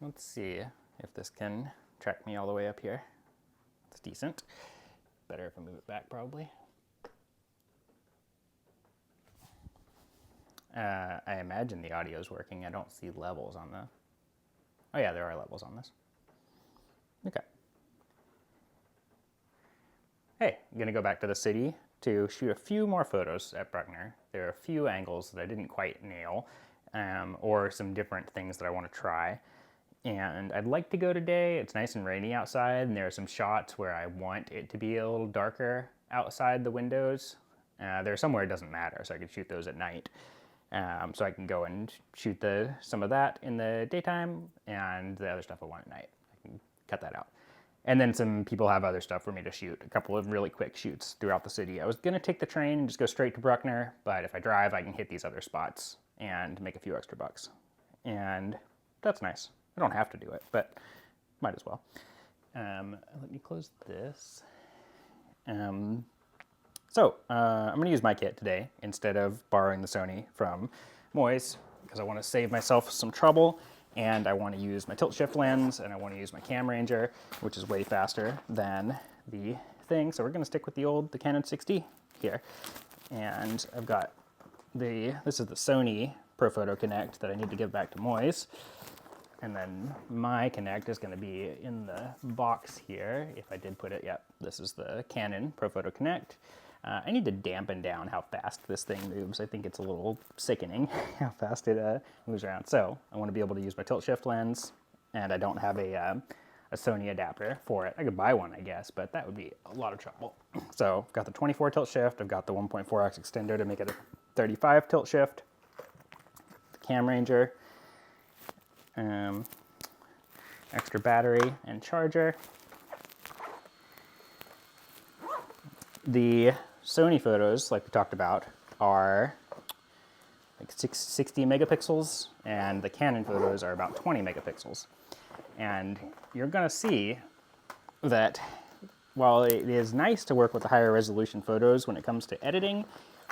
let's see if this can track me all the way up here. It's decent. Better if I move it back, probably. I imagine the audio is working. I don't see levels on the... Oh yeah, there are levels on this. Okay. Hey, I'm gonna go back to the city to shoot a few more photos at Bruckner. There are a few angles that I didn't quite nail, or some different things that I want to try. And I'd like to go today. It's nice and rainy outside, and there are some shots where I want it to be a little darker outside the windows. There's somewhere it doesn't matter, so I could shoot those at night. So I can go and shoot some of that in the daytime, and the other stuff I want at night. I can cut that out. And then some people have other stuff for me to shoot, a couple of really quick shoots throughout the city. I was gonna take the train and just go straight to Bruckner, but if I drive, I can hit these other spots and make a few extra bucks. And that's nice. I don't have to do it, but might as well. Let me close this. I'm gonna use my kit today instead of borrowing the Sony from Moise, because I wanna save myself some trouble, and I wanna use my tilt shift lens, and I wanna use my Cam Ranger, which is way faster than the thing. So we're gonna stick with the Canon 6D here. And I've got this is the Sony ProPhoto Connect that I need to give back to Moise. And then my Connect is gonna be in the box here. If I did put it, yep, this is the Canon ProPhoto Connect. I need to dampen down how fast this thing moves. I think it's a little sickening how fast it moves around. So I want to be able to use my tilt shift lens, and I don't have a Sony adapter for it. I could buy one, I guess, but that would be a lot of trouble. So I've got the 24 tilt shift. I've got the 1.4x extender to make it a 35 tilt shift. The Cam Ranger, extra battery and charger. The Sony photos, like we talked about, are like 60 megapixels, and the Canon photos are about 20 megapixels. And you're gonna see that while it is nice to work with the higher resolution photos when it comes to editing,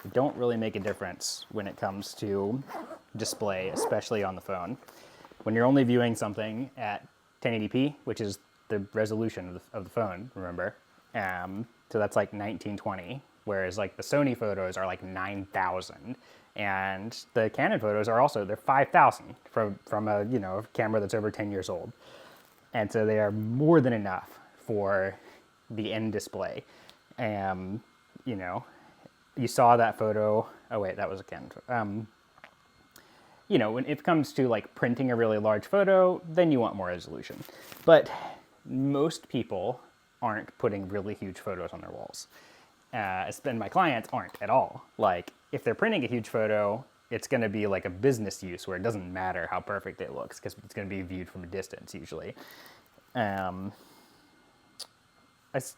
they don't really make a difference when it comes to display, especially on the phone. When you're only viewing something at 1080p, which is the resolution of the phone, remember? So that's like 1920, whereas like the Sony photos are like 9,000, and the Canon photos are also, they're 5,000 from a camera that's over 10 years old. And so they are more than enough for the end display. You saw that photo. Oh wait, that was a Canon. When it comes to like printing a really large photo, then you want more resolution. But most people aren't putting really huge photos on their walls. And my clients aren't at all. Like, if they're printing a huge photo, it's gonna be like a business use where it doesn't matter how perfect it looks, because it's gonna be viewed from a distance usually. So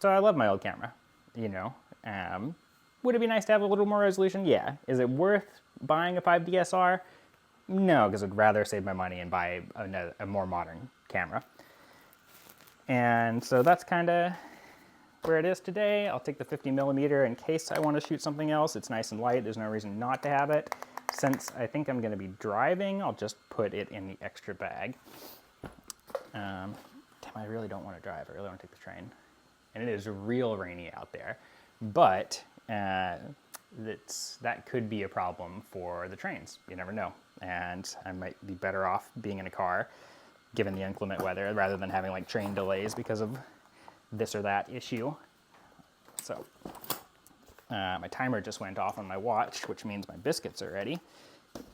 I love my old camera, Would it be nice to have a little more resolution? Yeah. Is it worth buying a 5DSR? No, because I'd rather save my money and buy a more modern camera. And so that's kind of where it is today. I'll take the 50mm in case I want to shoot something else. It's nice and light. There's no reason not to have it. Since I think I'm going to be driving, I'll just put it in the extra bag. Damn, I really don't want to drive. I really want to take the train. And it is real rainy out there. But that could be a problem for the trains. You never know. And I might be better off being in a car given the inclement weather, rather than having like train delays because of this or that issue. So my timer just went off on my watch, which means my biscuits are ready.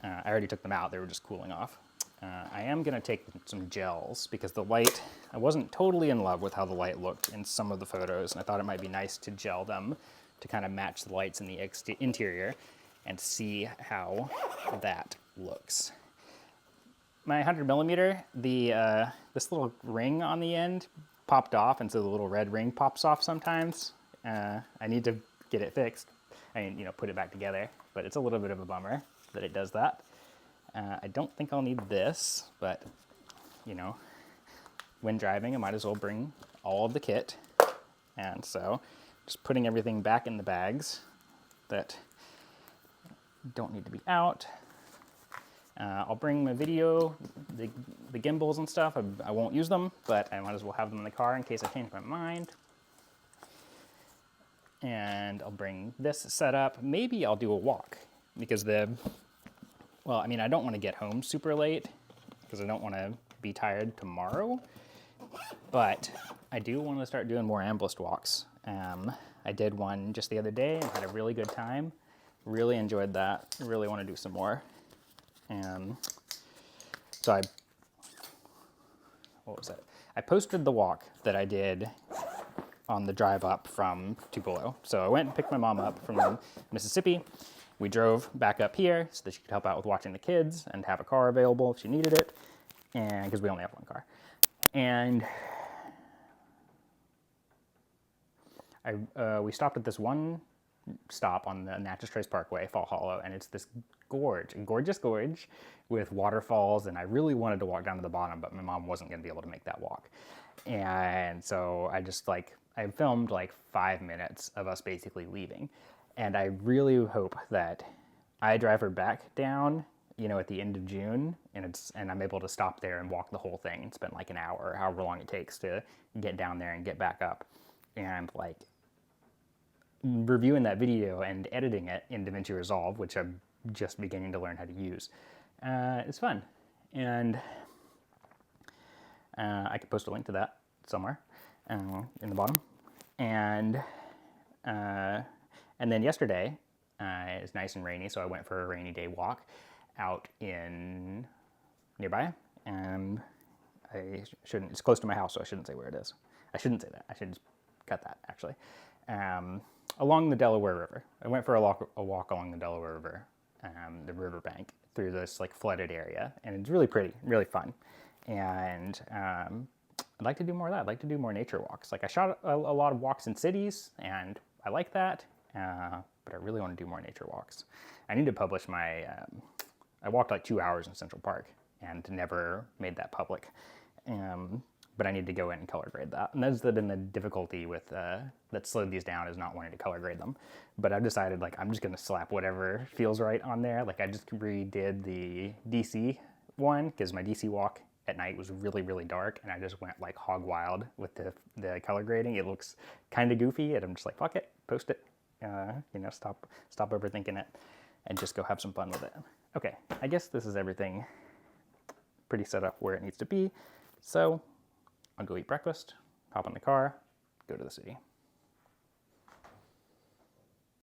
I already took them out, they were just cooling off. I am gonna take some gels because the light, I wasn't totally in love with how the light looked in some of the photos, and I thought it might be nice to gel them to kind of match the lights in the interior and see how that looks. My 100mm, this little ring on the end popped off, and so the little red ring pops off sometimes. I need to get it fixed. Put it back together, but it's a little bit of a bummer that it does that. I don't think I'll need this, but when driving, I might as well bring all of the kit. And so just putting everything back in the bags that don't need to be out. I'll bring my video, the gimbals and stuff. I won't use them, but I might as well have them in the car in case I change my mind. And I'll bring this set up. Maybe I'll do a walk because well, I mean, I don't want to get home super late because I don't want to be tired tomorrow, but I do want to start doing more amblist walks. I did one just the other day and had a really good time. Really enjoyed that. I really want to do some more. So what was it? I posted the walk that I did on the drive up from Tupelo. So I went and picked my mom up from Mississippi. We drove back up here so that she could help out with watching the kids and have a car available if she needed it, and because we only have one car. And we stopped at this one stop on the Natchez Trace Parkway, Fall Hollow, and it's this gorge, a gorgeous gorge with waterfalls, and I really wanted to walk down to the bottom, but my mom wasn't going to be able to make that walk. And so I filmed like 5 minutes of us basically leaving. And I really hope that I drive her back down, at the end of June, and I'm able to stop there and walk the whole thing and spend like an hour, or however long it takes to get down there and get back up. And like reviewing that video and editing it in DaVinci Resolve, which I'm just beginning to learn how to use. It's fun. And I could post a link to that somewhere in the bottom. And then yesterday, it's nice and rainy, so I went for a rainy day walk out in nearby. And it's close to my house, so I shouldn't say where it is. I shouldn't say that. I should just cut that, actually. Along the Delaware River. I went for a walk along the Delaware River, the riverbank, through this like flooded area, and it's really pretty, really fun. And I'd like to do more of that. I'd like to do more nature walks. Like I shot a lot of walks in cities, and I like that, but I really want to do more nature walks. I need to publish my, I walked like 2 hours in Central Park and never made that public. But I need to go in and color grade that. And that's been the difficulty with, that slowed these down, is not wanting to color grade them. But I've decided like I'm just gonna slap whatever feels right on there. Like I just redid the DC one because my DC walk at night was really, really dark, and I just went like hog wild with the color grading. It looks kind of goofy, and I'm just like, fuck it, post it. Stop overthinking it, and just go have some fun with it. Okay, I guess this is everything pretty set up where it needs to be. So I'll go eat breakfast, hop in the car, go to the city.